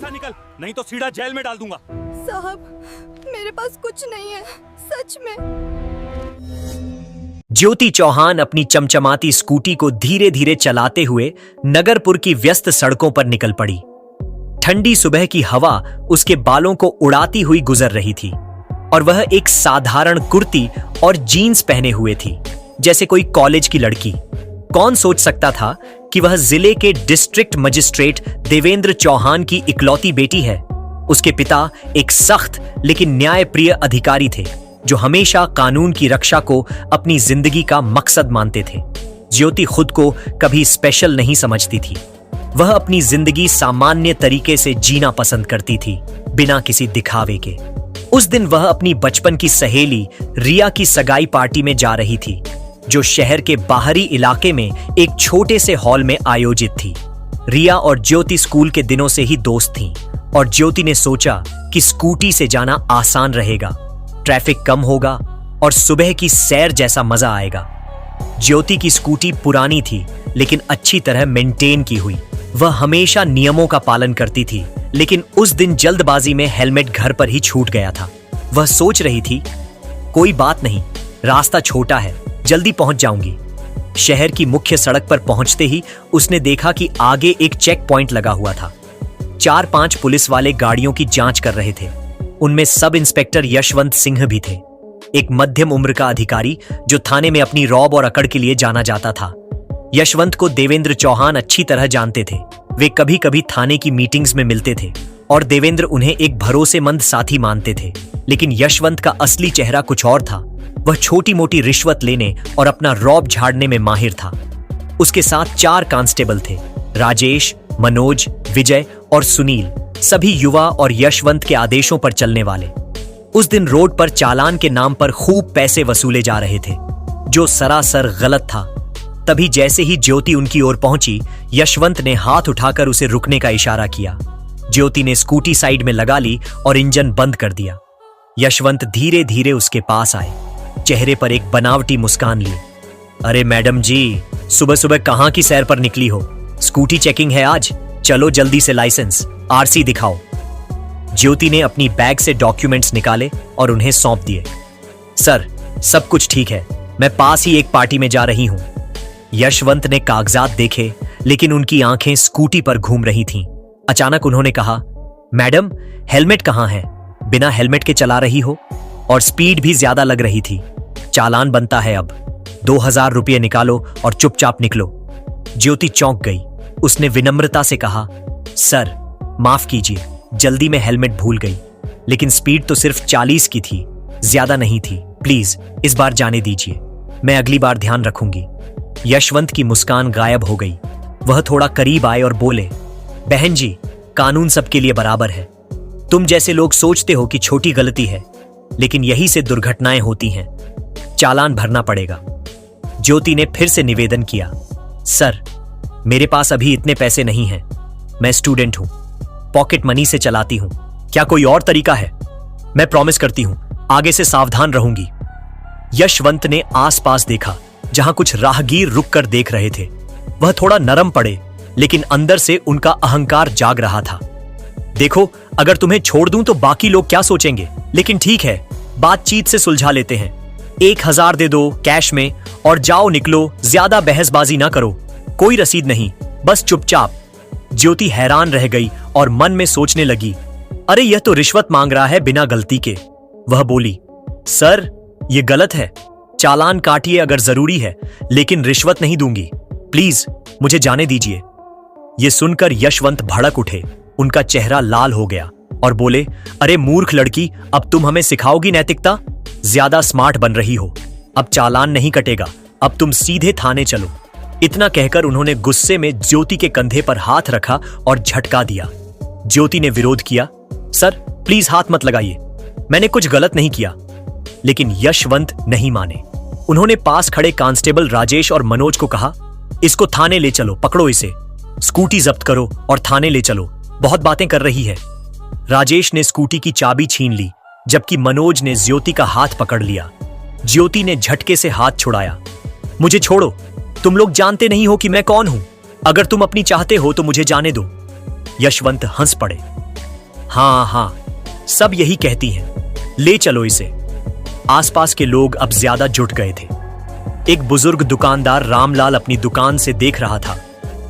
से निकल, नहीं तो सीधा जेल में डाल दूंगा। साहब, मेरे पास कुछ नहीं है, सच में। ज्योति चौहान अपनी चमचमाती स्कूटी को धीरे धीरे चलाते हुए नगरपुर की व्यस्त सड़कों पर निकल पड़ी। ठंडी सुबह की हवा उसके बालों को उड़ाती हुई गुजर रही थी और वह एक साधारण कुर्ती और जीन्स पहने हुए थी, जैसे कोई कॉलेज की लड़की। कौन सोच सकता था कि वह जिले के डिस्ट्रिक्ट मजिस्ट्रेट देवेंद्र चौहान की इकलौती बेटी है। उसके पिता एक सख्त लेकिन न्यायप्रिय अधिकारी थे, जो हमेशा कानून की रक्षा को अपनी जिंदगी का मकसद मानते थे। ज्योति खुद को कभी स्पेशल नहीं समझती थी। वह अपनी जिंदगी सामान्य तरीके से जीना पसंद करती थी, बिना किसी दिखावे के। उस दिन वह अपनी बचपन की सहेली रिया की सगाई पार्टी में जा रही थी, जो शहर के बाहरी इलाके में एक छोटे से हॉल में आयोजित थी। रिया और ज्योति स्कूल के दिनों से ही दोस्त थीं और ज्योति ने सोचा कि स्कूटी से जाना आसान रहेगा, ट्रैफिक कम होगा और सुबह की सैर जैसा मजा आएगा। ज्योति की स्कूटी पुरानी थी लेकिन अच्छी तरह मेंटेन की हुई। वह हमेशा नियमों का पालन करती थी, लेकिन उस दिन जल्दबाजी में हेलमेट घर पर ही छूट गया था। वह सोच रही थी, कोई बात नहीं, रास्ता छोटा है, जल्दी पहुंच जाऊंगी। शहर की मुख्य सड़क पर पहुंचते ही उसने देखा कि आगे एक चेक पॉइंट लगा हुआ था। 4-5 पुलिस वाले गाड़ियों की जांच कर रहे थे। उनमें सब इंस्पेक्टर यशवंत सिंह भी थे, एक मध्यम उम्र का अधिकारी जो थाने में अपनी रौब और अकड़ के लिए जाना जाता था। यशवंत को देवेंद्र चौहान अच्छी तरह जानते थे। वे कभी कभी थाने की मीटिंग्स में मिलते थे और देवेंद्र उन्हें एक भरोसेमंद साथी मानते थे। लेकिन यशवंत का असली चेहरा कुछ और था। वह छोटी मोटी रिश्वत लेने और अपना रौब झाड़ने में माहिर था। उसके साथ 4 कांस्टेबल थे, राजेश, मनोज, विजय और सुनील, सभी युवा और यशवंत के आदेशों पर चलने वाले। उस दिन रोड पर चालान के नाम पर खूब पैसे वसूले जा रहे थे, जो सरासर गलत था। तभी जैसे ही ज्योति उनकी ओर पहुंची, यशवंत ने हाथ उठाकर उसे रुकने का इशारा किया। ज्योति ने स्कूटी साइड में लगा ली और इंजन बंद कर दिया। यशवंत धीरे धीरे उसके पास आए, चेहरे पर एक बनावटी मुस्कान ली। अरे मैडम जी, सुबह सुबह कहां की सैर पर निकली हो? स्कूटी चेकिंग है आज, चलो जल्दी से लाइसेंस, आरसी दिखाओ। ज्योति ने अपनी बैग से डॉक्यूमेंट्स निकाले और उन्हें सौंप दिए। सर, सब कुछ ठीक है, मैं पास ही एक पार्टी में जा रही हूं। यशवंत ने कागजात देखे, लेकिन उनकी आंखें स्कूटी पर घूम रही थीं। अचानक उन्होंने कहा, मैडम, हेलमेट कहां है? बिना हेलमेट के चला रही हो और स्पीड भी ज्यादा लग रही थी। चालान बनता है अब। 2000 रुपये निकालो और चुपचाप निकलो। ज्योति चौंक गई। उसने विनम्रता से कहा, सर माफ कीजिए, जल्दी में हेलमेट भूल गई, लेकिन स्पीड तो सिर्फ 40 की थी, ज्यादा नहीं थी। प्लीज इस बार जाने दीजिए, मैं अगली बार ध्यान रखूंगी। यशवंत की मुस्कान गायब हो गई। वह थोड़ा करीब आए और बोले, बहन जी, कानून सबके लिए बराबर है। तुम जैसे लोग सोचते हो कि छोटी गलती है, लेकिन यही से दुर्घटनाएं होती हैं। चालान भरना पड़ेगा। ज्योति ने फिर से निवेदन किया, सर मेरे पास अभी इतने पैसे नहीं हैं, मैं स्टूडेंट हूं, पॉकेट मनी से चलाती हूं। क्या कोई और तरीका है? मैं प्रॉमिस करती हूं, आगे से सावधान रहूंगी। यशवंत ने आसपास देखा, जहां कुछ राहगीर रुककर देख रहे थे। वह थोड़ा नरम पड़े, लेकिन अंदर से उनका अहंकार जाग रहा था। देखो, अगर तुम्हें छोड़ दूं तो बाकी लोग क्या सोचेंगे, लेकिन ठीक है, बातचीत से सुलझा लेते हैं। 1000 दे दो कैश में और जाओ निकलो, ज्यादा बहसबाजी ना करो, कोई रसीद नहीं, बस चुपचाप। ज्योति हैरान रह गई और मन में सोचने लगी, अरे यह तो रिश्वत मांग रहा है बिना गलती के। वह बोली, सर यह गलत है, चालान काटिए अगर जरूरी है, लेकिन रिश्वत नहीं दूंगी, प्लीज मुझे जाने दीजिए। यह सुनकर यशवंत भड़क उठे। उनका चेहरा लाल हो गया और बोले, अरे मूर्ख लड़की, अब तुम हमें सिखाओगी नैतिकता? ज्यादा स्मार्ट बन रही हो। अब चालान नहीं कटेगा, अब तुम सीधे थाने चलो। इतना कहकर उन्होंने गुस्से में ज्योति के कंधे पर हाथ रखा और झटका दिया। ज्योति ने विरोध किया, सर प्लीज हाथ मत लगाइए, मैंने कुछ गलत नहीं किया। लेकिन यशवंत नहीं माने। उन्होंने पास खड़े कांस्टेबल राजेश और मनोज को कहा, इसको थाने ले चलो, पकड़ो इसे, स्कूटी जब्त करो और थाने ले चलो, बहुत बातें कर रही है। राजेश ने स्कूटी की चाबी छीन ली, जबकि मनोज ने ज्योति का हाथ पकड़ लिया। ज्योति ने झटके से हाथ छुड़ाया। मुझे छोड़ो, तुम लोग जानते नहीं हो कि मैं कौन हूं। अगर तुम अपनी चाहते हो तो मुझे जाने दो। यशवंत हंस पड़े। हाँ हाँ, सब यही कहती हैं, ले चलो इसे। आसपास के लोग अब ज्यादा जुट गए थे। एक बुजुर्ग दुकानदार रामलाल अपनी दुकान से देख रहा था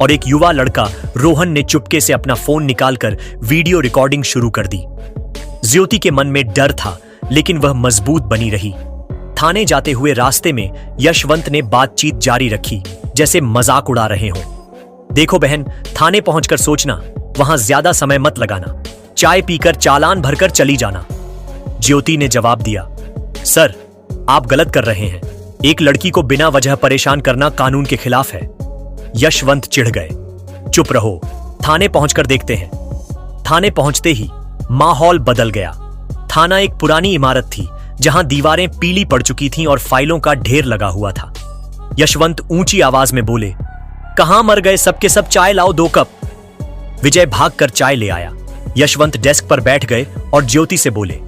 और एक युवा लड़का रोहन ने चुपके से अपना फोन निकालकर वीडियो रिकॉर्डिंग शुरू कर दी। ज्योति के मन में डर था, लेकिन वह मजबूत बनी रही। थाने जाते हुए रास्ते में यशवंत ने बातचीत जारी रखी, जैसे मजाक उड़ा रहे हों। देखो बहन, थाने पहुंचकर सोचना, वहां ज्यादा समय मत लगाना, चाय पीकर चालान भरकर चली जाना। ज्योति ने जवाब दिया, सर आप गलत कर रहे हैं, एक लड़की को बिना वजह परेशान करना कानून के खिलाफ है। यशवंत चिढ़ गए, चुप रहो, थाने पहुंचकर देखते हैं। थाने पहुंचते ही माहौल बदल गया। थाना एक पुरानी इमारत थी, जहां दीवारें पीली पड़ चुकी थीं और फाइलों का ढेर लगा हुआ था। यशवंत ऊंची आवाज में बोले, कहां मर गए सबके सब, चाय लाओ 2 कप। विजय भागकर चाय ले आया। यशवंत डेस्क पर बैठ गए और ज्योति से बोले,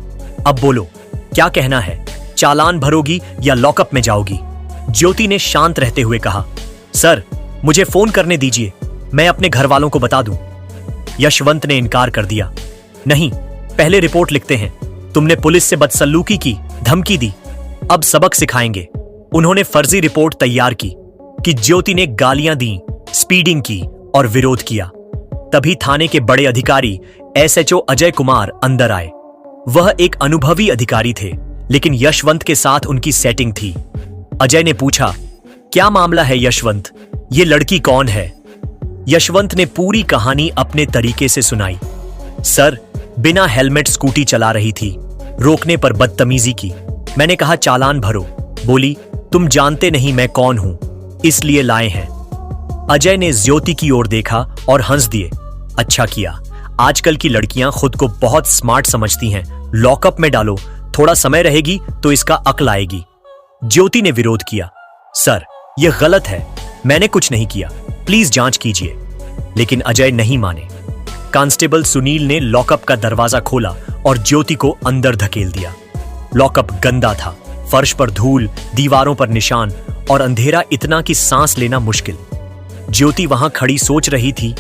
अब बोलो, क्या कहना है, चालान भरोगी या लॉकअप में जाओगी? ज्योति ने शांत रहते हुए कहा, सर मुझे फोन करने दीजिए, मैं अपने घर वालों को बता दूं। यशवंत ने इनकार कर दिया, नहीं, पहले रिपोर्ट लिखते हैं। तुमने पुलिस से बदसलूकी की, धमकी दी, अब सबक सिखाएंगे। उन्होंने फर्जी रिपोर्ट तैयार की कि ज्योति ने गालियां दी, स्पीडिंग की और विरोध किया। तभी थाने के बड़े अधिकारी एसएचओ अजय कुमार अंदर आए। वह एक अनुभवी अधिकारी थे, लेकिन यशवंत के साथ उनकी सेटिंग थी। अजय ने पूछा, क्या मामला है यशवंत, ये लड़की कौन है? यशवंत ने पूरी कहानी अपने तरीके से सुनाई। सर, बिना हेलमेट स्कूटी चला रही थी, रोकने पर बदतमीजी की। मैंने कहा चालान भरो, बोली तुम जानते नहीं मैं कौन हूं, इसलिए लाए हैं। अजय ने ज्योति की ओर देखा और हंस दिए, अच्छा किया, आजकल की लड़कियां खुद को बहुत स्मार्ट समझती हैं, लॉकअप में डालो, थोड़ा समय रहेगी तो इसका अक्ल आएगी। ज्योति ने विरोध किया, सर यह गलत है, मैंने कुछ नहीं किया, प्लीज जांच कीजिए। लेकिन अजय नहीं माने। कांस्टेबल सुनील ने लॉकअप का दरवाजा खोला और ज्योति को अंदर धकेल दिया। लॉकअप गंदा था, फर्श पर धूल, दीवारों पर निशान और अंधेरा इतना कि सांस लेना मुश्किल। ज्योति वहां खड़ी सोच रही थी,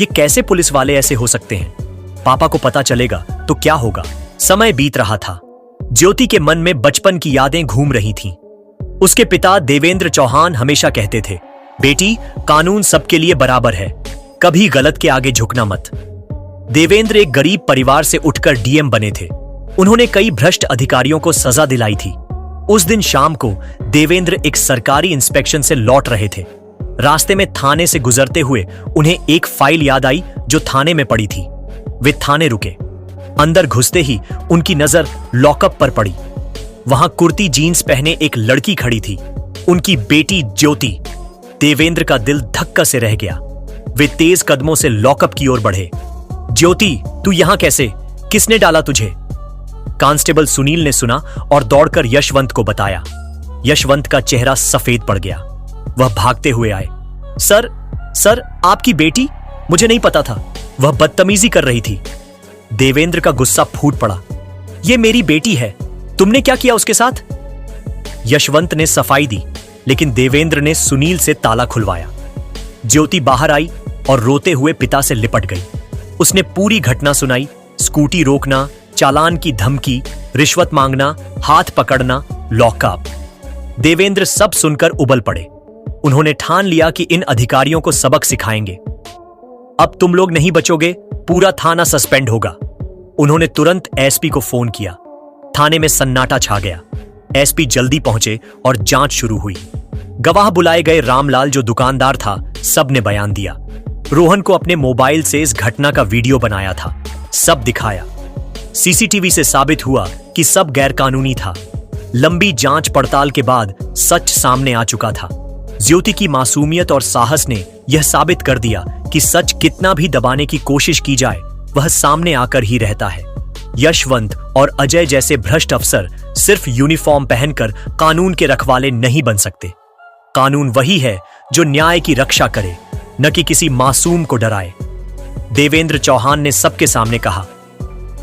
ये कैसे पुलिस वाले ऐसे हो सकते हैं? पापा को पता चलेगा तो क्या होगा? समय बीत रहा था। ज्योति के मन में बचपन की यादें घूम रही थीं। उसके पिता देवेंद्र चौहान हमेशा कहते थे, बेटी कानून सबके लिए बराबर है, कभी गलत के आगे झुकना मत। देवेंद्र एक गरीब परिवार से उठकर डीएम बने थे। उन्होंने कई भ्रष्ट अधिकारियों को सजा दिलाई थी। उस दिन शाम को देवेंद्र एक सरकारी इंस्पेक्शन से लौट रहे थे। रास्ते में थाने से गुजरते हुए उन्हें एक फाइल याद आई जो थाने में पड़ी थी। वे थाने रुके। अंदर घुसते ही उनकी नजर लॉकअप पर पड़ी। वहां कुर्ती जीन्स पहने एक लड़की खड़ी थी, उनकी बेटी ज्योति। देवेंद्र का दिल धक्का से रह गया। वे तेज कदमों से लॉकअप की ओर बढ़े। ज्योति, तू यहां कैसे? किसने डाला तुझे? कांस्टेबल सुनील ने सुना और दौड़कर यशवंत को बताया। यशवंत का चेहरा सफेद पड़ गया। वह भागते हुए आए। सर, आपकी बेटी? मुझे नहीं पता था, वह बदतमीजी कर रही थी। देवेंद्र का गुस्सा फूट पड़ा। यह मेरी बेटी है, तुमने क्या किया उसके साथ? यशवंत ने सफाई दी, लेकिन देवेंद्र ने सुनील से ताला खुलवाया। ज्योति बाहर आई और रोते हुए पिता से लिपट गई। उसने पूरी घटना सुनाई, स्कूटी रोकना, चालान की धमकी, रिश्वत मांगना, हाथ पकड़ना, लॉकअप। देवेंद्र सब सुनकर उबल पड़े। उन्होंने ठान लिया कि इन अधिकारियों को सबक सिखाएंगे। अब तुम लोग नहीं बचोगे, पूरा थाना सस्पेंड होगा। उन्होंने तुरंत एसपी को फोन किया। थाने में सन्नाटा छा गया। एसपी जल्दी पहुंचे और जांच शुरू हुई। गवाह बुलाए गए। रामलाल जो दुकानदार था, सब ने बयान दिया। रोहन को अपने मोबाइल से इस घटना का वीडियो बनाया था, सब दिखाया। सीसीटीवी से साबित हुआ कि सब गैरकानूनी था। लंबी जांच पड़ताल के बाद सच सामने आ चुका था। ज्योति की मासूमियत और साहस ने यह साबित कर दिया कि सच कितना भी दबाने की कोशिश की जाए, वह सामने आकर ही रहता है। यशवंत और अजय जैसे भ्रष्ट अफसर सिर्फ यूनिफॉर्म पहनकर कानून के रखवाले नहीं बन सकते। कानून वही है जो न्याय की रक्षा करे, न कि किसी मासूम को डराए। देवेंद्र चौहान ने सबके सामने कहा,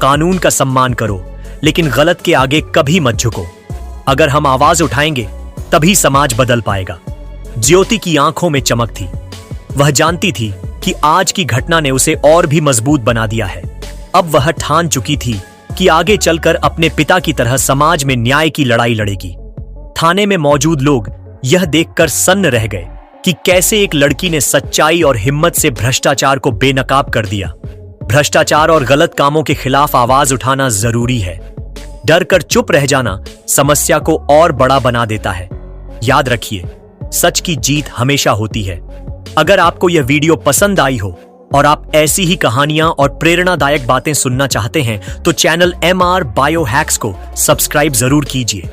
कानून का सम्मान करो, लेकिन गलत के आगे कभी मत झुको। अगर हम आवाज उठाएंगे तभी समाज बदल पाएगा। ज्योति की आंखों में चमक थी। वह जानती थी कि आज की घटना ने उसे और भी मजबूत बना दिया है। अब वह ठान चुकी थी कि आगे चलकर अपने पिता की तरह समाज में न्याय की लड़ाई लड़ेगी। थाने में मौजूद लोग यह देखकर सन्न रह गए कि कैसे एक लड़की ने सच्चाई और हिम्मत से भ्रष्टाचार को बेनकाब कर दिया। भ्रष्टाचार और गलत कामों के खिलाफ आवाज उठाना जरूरी है। डर कर चुप रह जाना समस्या को और बड़ा बना देता है। याद रखिए, सच की जीत हमेशा होती है। अगर आपको यह वीडियो पसंद आई हो और आप ऐसी ही कहानियां और प्रेरणादायक बातें सुनना चाहते हैं तो चैनल MR बायो हैक्स को सब्सक्राइब जरूर कीजिए।